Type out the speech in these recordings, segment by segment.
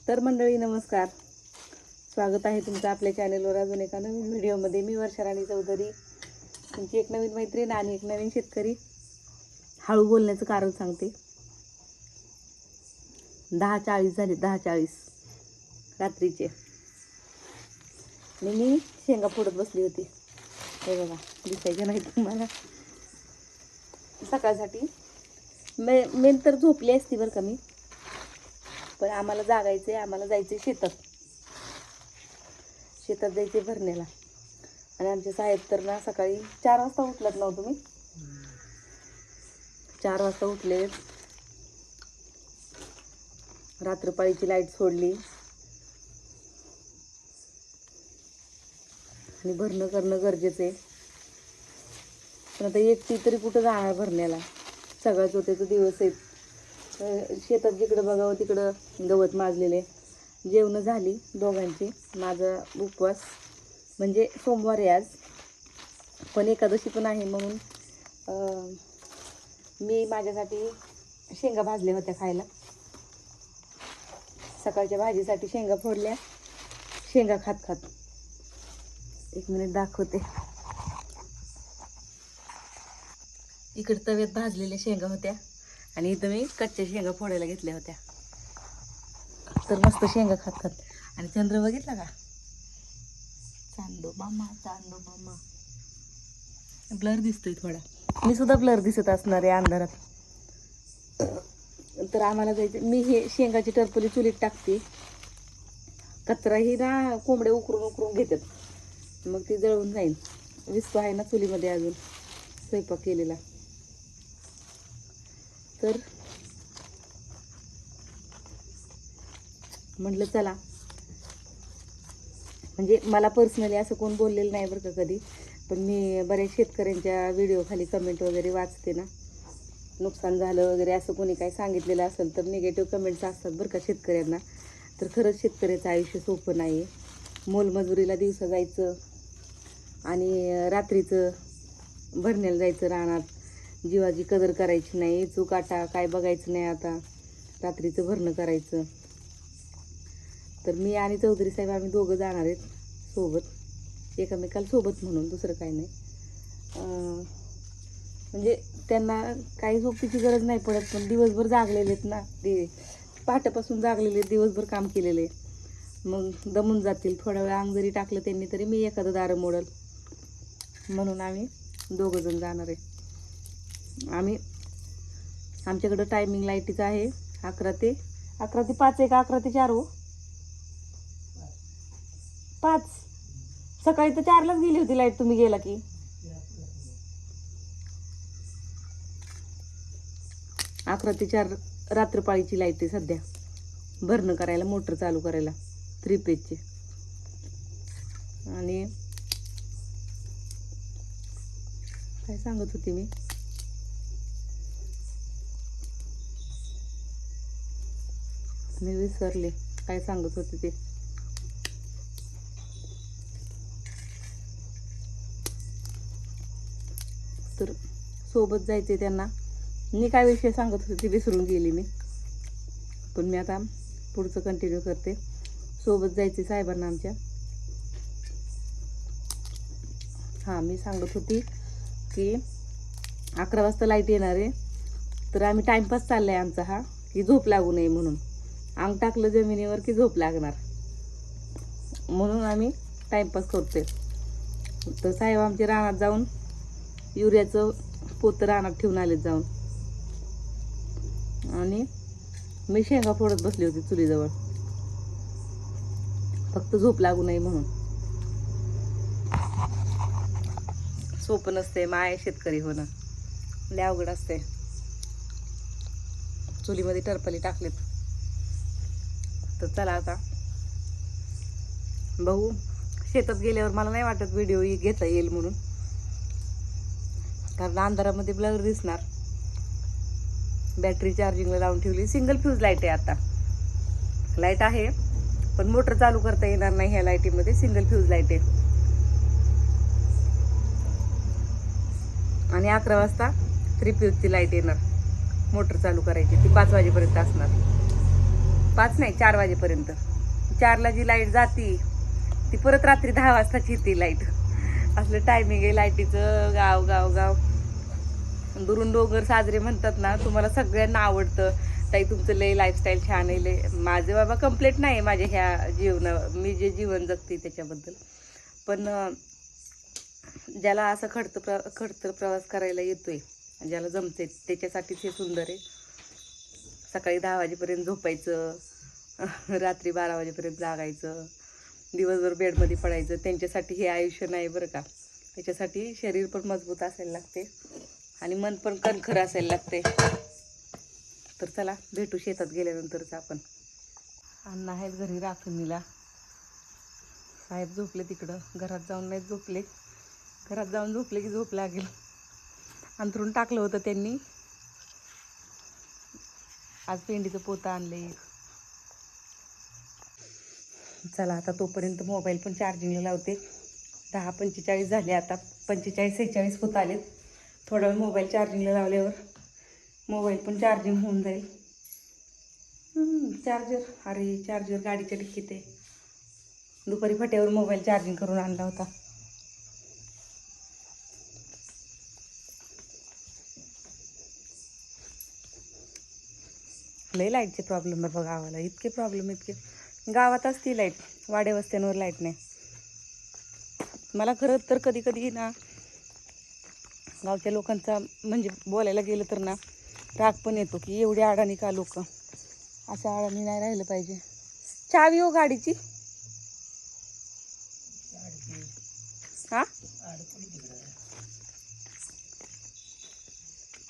तर मंडळी नमस्कार, स्वागत आहे तुमचं आपल्या चॅनलवर अजून एका नवीन व्हिडिओमध्ये. मी वर्षा राणी चौधरी, तुमची एक नवीन मैत्रीण आणि एक नवीन शेतकरी. हळू बोलण्याचं कारण सांगते. 10:40 झाले, 10:40 रात्रीचे. आणि मी शेंगा फोडत बसली होती. हे बघा, दिसायचं नाही तुम्हाला. सकाळसाठी मेन तर झोपली असती बरं का मी, पण आम्हाला जागायचं आहे, आम्हाला जायचं आहे शेतात जायचे भरण्याला. आणि आमचे साहेब तर ना सकाळी 4 वाजता उठलात ना तुम्ही. 4 वाजता उठले, रात्रपाळीची लाईट सोडली आणि भरणं करणं गरजेचं आहे. पण आता एकटी तरी कुठं जाणार भरण्याला, सगळ्याच होत्याचा दिवस आहेत. शेतात जिकडं बघावं तिकडं गवत माजलेले. जेवणं झाली दोघांची. माझा उपवास म्हणजे सोमवार आहे आज, पण एकादशी पण आहे म्हणून मी माझ्यासाठी शेंगा भाजल्या होत्या खायला. सकाळच्या भाजीसाठी शेंगा फोडल्या, शेंगा खात खात. एक मिनिट दाखवते. इकडे तव्यात भाजलेल्या शेंगा होत्या आणि इथं मी कच्च्या शेंगा फोडायला घेतल्या होत्या. तर मस्त शेंगा खात खात. आणि चंद्र बघितला का, चांदो मामा ब्लर दिसतोय थोडा. मी सुद्धा ब्लर दिसत असणार आहे अंधारात. तर आम्हाला जायचं. मी हे शेंगाची टरपली चुलीत टाकते. कचरा ही ना कोंबडे उकरून घेतात, मग ती जळून जाईल. विस्तू आहे ना चुलीमध्ये अजून स्वयंपाक केलेला. तर म्हटलं चला, म्हणजे मला पर्सनली असं कोण बोललेलं नाही बरं का कधी, पण मी बऱ्याच शेतकऱ्यांच्या व्हिडिओ खाली कमेंट वगैरे वाचते ना. नुकसान झालं वगैरे असं कोणी काही सांगितलेलं असेल तर निगेटिव्ह कमेंट्स असतात बरं का शेतकऱ्यांना. तर खरंच शेतकऱ्याचं आयुष्य सोपं नाही आहे. मोलमजुरीला दिवसा जायचं आणि रात्रीचं भरण्याला जायचं रानात. जीवाची कदर करायची नाही, चुकाटा काय बघायचं नाही. आता रात्रीचं भरणं करायचं. तर मी आणि चौधरी साहेब आम्ही दोघं जाणार आहेत सोबत, एकामेकाला सोबत म्हणून, दुसरं काही नाही. म्हणजे त्यांना काही झोपीची गरज नाही पडत, पण दिवसभर जागलेले आहेत ना ते, पहाटेपासून जागलेले, दिवसभर काम केलेले, मग दमून जातील. थोडा वेळ अंग जरी टाकलं त्यांनी तरी मी एखादं दारं मोडल, म्हणून आम्ही दोघंजण जाणार आहे. आमच्याकडं टायमिंग लाईटीचं आहे 11 ते 5 आहे का 11 ते 4 हो? 5. सकाळी तर 4लाच गेली होती लाईट, तुम्ही गेला की. अकरा ते 4 रात्रपाळीची लाईट आहे सध्या, भरणं करायला, मोटर चालू करायला 3 पेजची. आणि काय सांगत होती मी विसरले काय सांगत होते ते. तर सोबत जायचे त्यांना. मी काय विषय सांगत होते ते विसरून गेली मी, पण मी आता पुढचं कंटिन्यू करते. सोबत जायचे साहेबांना आमच्या. हां, मी सांगत होती की 11 वाजता लाईट येणार आहे. तर आम्ही टाईमपास चालला आहे आमचा हा, की झोप लागू नये म्हणून. अंग टाकलं जमिनीवर की झोप लागणार, म्हणून आम्ही टाईमपास करतोय. तर साहेब आमचे रानात जाऊन युरियाचं पोतं रानात ठेवून आलेत जाऊन, आणि मी शेंगा फोडत बसली होती चुलीजवळ, फक्त झोप लागू नये म्हणून. सोपं नसते माय शेतकरी होणं, लय अवघड असते. चुलीमध्ये टरपली टाकलेत. तर चला आता भाऊ, शेतात गेल्यावर मला नाही वाटत व्हिडिओ घेता येईल म्हणून, कारण अंधारामध्ये ब्लर दिसणार. बॅटरी चार्जिंगला लावून ठेवली. सिंगल फ्यूज लाईट आहे. आता लाईट आहे पण मोटर चालू करता येणार नाही ह्या लाईटीमध्ये, सिंगल फ्यूज लाईट आहे. आणि 11 वाजता 3 फ्यूजची लाईट येणार, मोटर चालू करायची, ती 5 वाजेपर्यंत असणार. 5 नाही 4 वाजेपर्यंत. 4ला जी लाईट जाती ती परत रात्री 10 वाजताची येते लाईट. असलं टायमिंग आहे लाईटीचं. गाव गाव गाव दुरून डोंगर साजरे म्हणतात ना, तुम्हाला सगळ्यांना आवडतं. ताई तुमचं लय लाईफस्टाईल छान आहे. लय माझे बाबा कंप्लेंट नाही माझ्या ह्या मी जे जीवन जगते त्याच्याबद्दल. पण ज्याला असं खडतर प्रवास करायला येतोय, ज्याला जमते त्याच्यासाठीच हे सुंदर आहे. सकाळी 10 वाजेपर्यंत झोपायचं, रात्री 12 वाजेपर्यंत जागायचं, दिवसभर बेडमध्ये पडायचं. त्यांच्यासाठी हे आयुष्य नाही बरं का. त्याच्यासाठी शरीर पण मजबूत असायला लागते आणि मन पण कणखर असायला लागते. तर चला भेटू शेतात गेल्यानंतरच आपण. अण्णा आहेत घरी राखणीला. साहेब झोपले तिकडं, घरात जाऊन नाही झोपले. घरात जाऊन झोपले की झोप लागेल. अंथरून टाकलं होतं त्यांनी. आज पेंडीचं पोतं आणले. चला आता तोपर्यंत मोबाईल पण चार्जिंगला लावते. 10:45 झाले, आता 45-46 होत आलेत. थोडा वेळ मोबाईल चार्जिंगला लावल्यावर मोबाईल पण चार्जिंग होऊन जाईल. चार्जर गाडीच्या डिक्कीत आहे. दुपारी फट्यावर मोबाईल चार्जिंग करून आणला होता. लय लाईटचे प्रॉब्लेम आहे बघा गावाला. इतके प्रॉब्लेम गावात असती लाईट, वाड्या वस्त्यांवर लाईट नाही. मला खरं तर कधी कधी ना गावच्या लोकांचा म्हणजे बोलायला गेलं तर ना राग पण येतो की एवढी अडाणी का लोक. असं अडाणी नाही राहिलं पाहिजे. चावी हो गाडीची. हा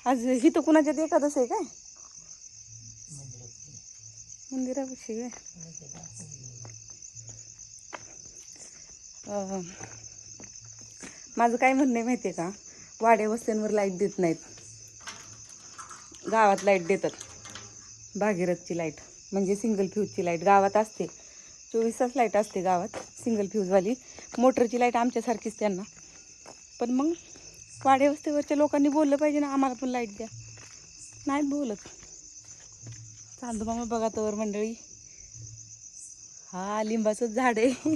आज ही तर कुणाच्यात एकादश आहे काय? मंदिरापाशी काय? माझं काय म्हणणं आहे माहिती आहे का, वाड्या वस्त्यांवर लाईट देत नाहीत, गावात लाईट देतात. भागीरथची लाईट म्हणजे सिंगल फ्यूजची लाईट गावात असते. 24 तास लाईट असते गावात सिंगल फ्यूजवाली. मोटरची लाईट आमच्यासारखीच त्यांना. पण मग वाड्या वस्तीवरच्या लोकांनी बोललं पाहिजे ना, आम्हाला पण लाईट द्या. नाहीत बोलत. चांदूमामा बघा तवर मंडळी. हा लिंबाचंच झाड आहे.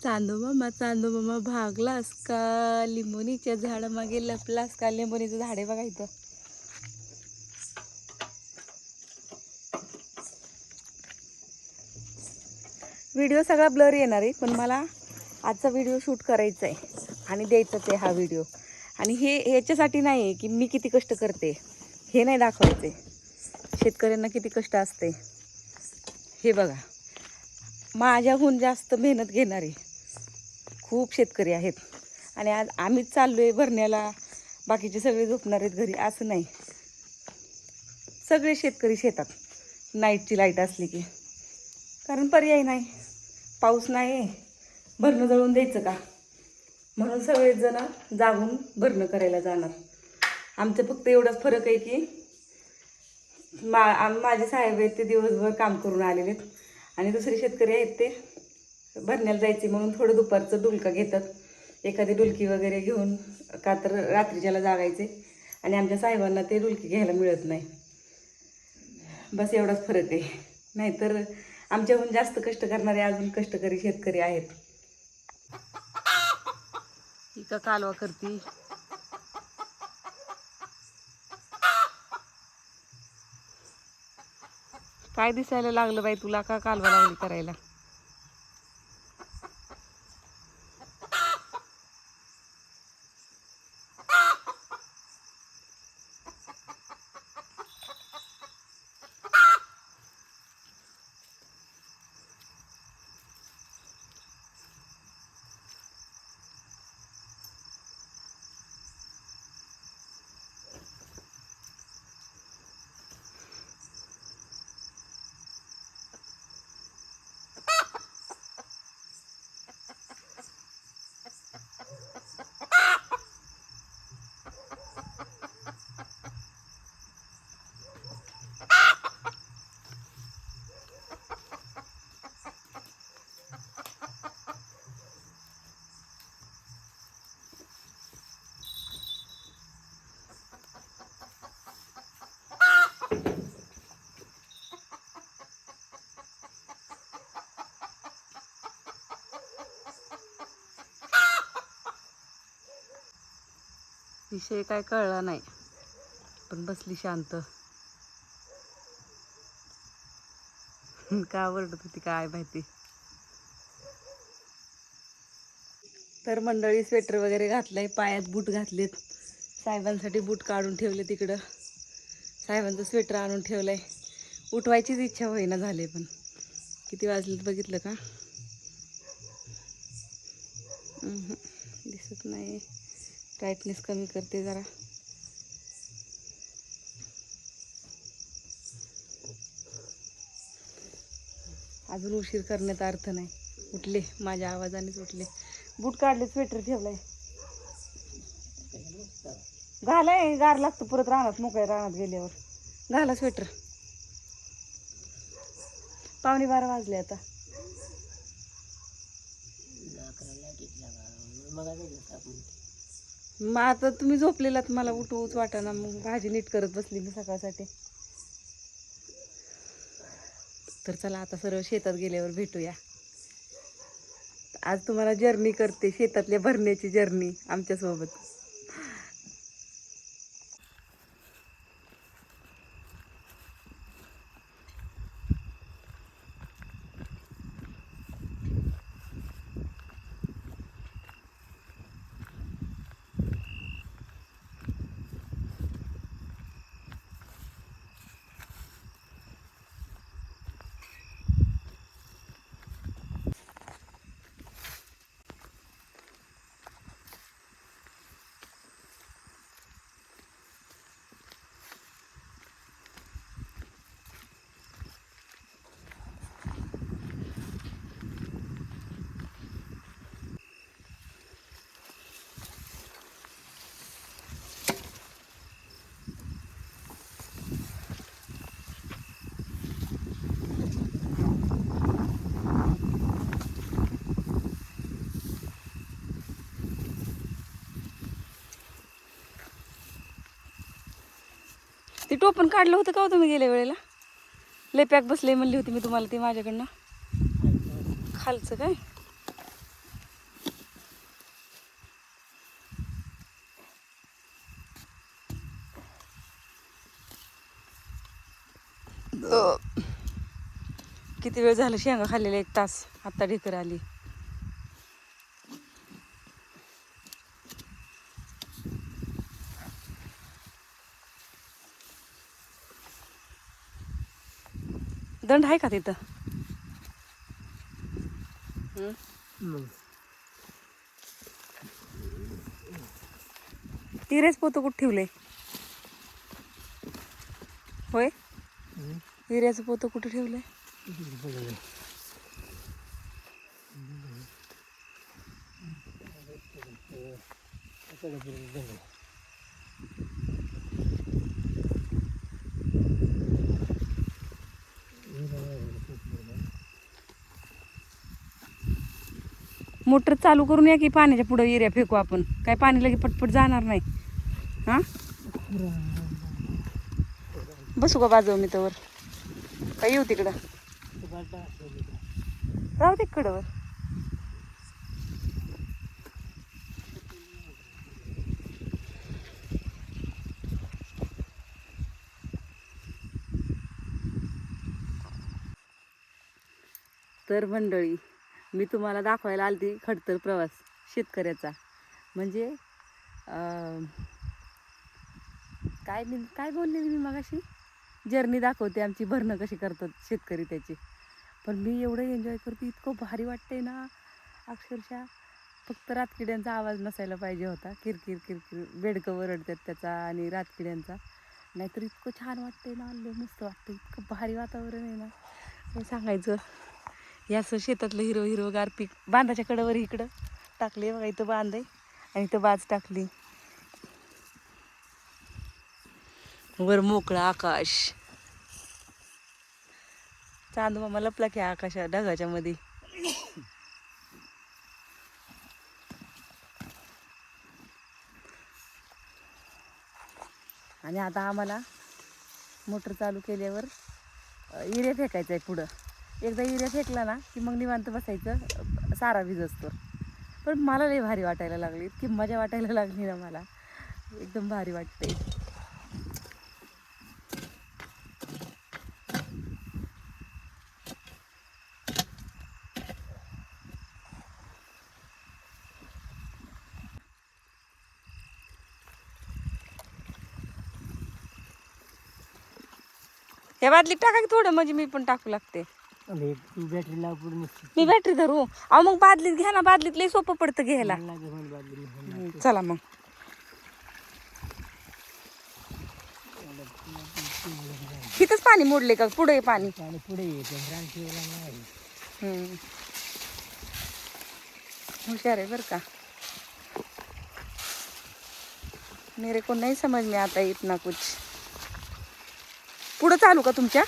चांदूमामा भागलास का, लिंबोनीच्या झाडामागे लपलास का. लिंबोनीचं झाड आहे बघा इथं. व्हिडिओ सगळा ब्लर येणार आहे, पण मला आजचा व्हिडिओ शूट करायचा आहे आणि द्यायचाच आहे हा व्हिडिओ. आणि हे ह्याच्यासाठी नाही आहे की मी किती कष्ट करते, हे नाही दाखवायचे. शेतकऱ्यांना किती कष्ट असते हे बघा. माझ्याहून जास्त मेहनत घेणारे खूप शेतकरी आहेत. आणि आज आम्हीच चाललो आहे भरण्याला, बाकीचे सगळे झोपणार आहेत घरी असं नाही. सगळे शेतकरी शेतात नाईटची लाईट असली की, कारण पर्याय नाही. पाऊस नाही, भरणं जळून द्यायचं का, म्हणून सगळेच जण जागून भरणं करायला जाणार. आमचं फक्त एवढाच फरक आहे की माझे साहेब आहेत ते दिवसभर काम करून आलेले आहेत आणि दुसरे शेतकरी आहेत ते भरण्याला जायचे म्हणून थोडं दुपारचं डुलका घेतात. एखादी डुलकी वगैरे घेऊन, का तर रात्रीच्याला जागायचे. आणि आमच्या साहेबांना ते डुलकी घ्यायला मिळत नाही. बस एवढाच फरक आहे. नाहीतर आमच्याहून जास्त कष्ट करणारे अजून कष्टकरी शेतकरी आहेत. ही का कालवा करती. काय दिसायला लागलं बाई तुला, का कालवा लागली करायला. विषय काय कळला नाही, पण बसली शांत. का ओरडत होती काय माहिती. तर मंडळी स्वेटर वगैरे घातलंय, पायात बूट घातलेत. साहेबांसाठी बूट काढून ठेवले तिकडं. साहेबांचं स्वेटर आणून ठेवलंय. उठवायचीच इच्छा होईना झाली, पण किती वाजलेत बघितलं का? दिसत नाही. ब्राईटनेस कमी करते जरा. अजून उशीर करण्याचा अर्थ नाही. उठले, माझ्या आवाजानेच उठले. बूट काढले, स्वेटर ठेवलंय. घालाय, गार लागतं परत रानात, मोकळ्या रानात गेल्यावर. घाला स्वेटर. 11:15 वाजले आता. मग आता तुम्ही झोपलेलात, मला उठवूच वाटाना. मग भाजी नीट करत बसली मी सकाळसाठी. तर चला आता सरळ शेतात गेल्यावर भेटूया. आज तुम्हाला जर्नी करते, शेतातल्या भरण्याची जर्नी आमच्यासोबत. ती टोपण काढलं होतं का हो तुम्ही गेल्या वेळेला? लय पॅक बसले म्हणली होती मी तुम्हाला ती माझ्याकडनं. खालचं काय? किती वेळ झालं शेंगा खाल्लेला? 1 तास. आत्ता ढेकर आली. दंड आहे का तिथं? तिरेच पोतं कुठं ठेवलंय? होय, हिऱ्याचं पोतं कुठं ठेवलंय? मोटर चालू करून या की पाण्याच्या पुढं हिऱ्या फेकू आपण. काय पाणी लगे पटपट जाणार नाही. हा, बसू का बाजू मी तर? काय येऊ तिकडं? राहू तिकडं. तर मंडळी, मी तुम्हाला दाखवायला आलती खडतर प्रवास शेतकऱ्याचा. म्हणजे काय बोललेली मी मगाशी? जर्नी दाखवते आमची, भरणं कशी करतात शेतकरी त्याची. पण मी एवढं एन्जॉय करते, इतकं भारी वाटतंय ना अक्षरशः. फक्त रातकिड्यांचा आवाज नसायला पाहिजे होता. किरकिर किरकिर बेडकं वरडतात त्याचा आणि रातकिड्यांचा. नाहीतर इतकं छान वाटतंय ना, लय मस्त वाटतं. इतकं भारी वातावरण आहे ना, काय सांगायचं. हे असं शेतातलं हिरवगार पीक बांधाच्या कडेवर इकडं टाकले बघा. इथं बांध आहे आणि इथं बाज टाकली. वर मोकळं आकाश. चांदू मामा लपला की आकाशा ढगाच्या मध्ये. आणि आता आम्हाला मोटर चालू केल्यावर युरिया फेकायचा आहे पुढं. एकदा युरिया फेकला ना की मग निवांत बसायचं, सारा भिजतो. पण मला लय भारी वाटायला लागली, इतकी मजा वाटायला लागली ना मला. एकदम भारी वाटतंय. ह्या बादलीत टाका की थोडं, म्हणजे मी पण टाकू लागते. बॅटरी लाव पूर्ण. मी बॅटरी धरू. अहो मग बादलीत घ्या ना, बादलीत लई सोपं पडतं घ्यायला. चला मग. इथंच पाणी मोडले का पुढे पाणी? पुढे नाही. हुशार आहे बरं का. मेरे को नहीं समझ में आता इतना कुछ. पुढं चालू का तुमच्या?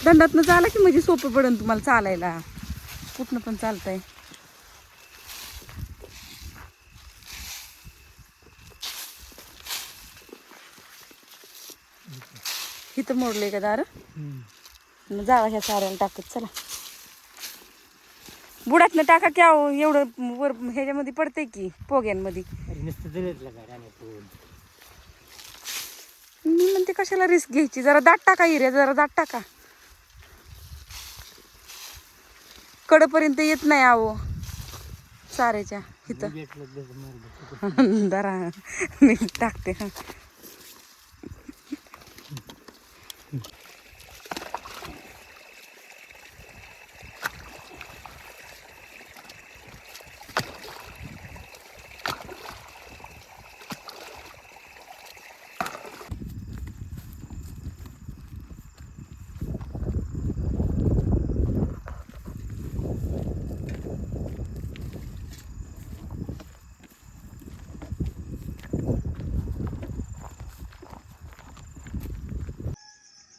दंडातनं चाला की म्हणजे सोपं पडेल तुम्हाला चालायला. कुठनं पण चालतंय. इथं मोडले का दार? मग जावा ह्या साऱ्याला टाकत. चला बुडातनं टाका की. अहो एवढं वर ह्याच्यामध्ये पडतंय की पोग्यांमध्ये. मी म्हणते कशाला रिस्क घ्यायची. जरा दाट टाका हिऱ्या, जरा दाट टाका. कडपर्यंत येत नाही अहो साऱ्याच्या इथं. जरा मी टाकते.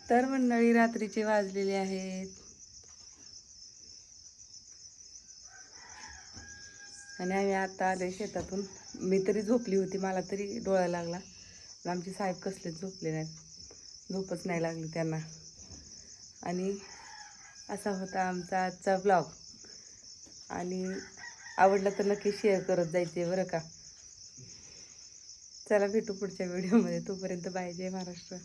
तर मंडळी रात्रीचे वाजलेले आहेत आणि आम्ही आता आले शेतातून. मी तरी झोपली होती, मला तरी डोळा लागला. आमचे साहेब कसलेच झोपले नाहीत, झोपच नाही लागली त्यांना. आणि असा होता आमचा आजचा ब्लॉग. आणि आवडला तर नक्की शेअर करत जायचे बरं का. चला भेटू पुढच्या व्हिडिओमध्ये. तोपर्यंत बाय. जय महाराष्ट्र.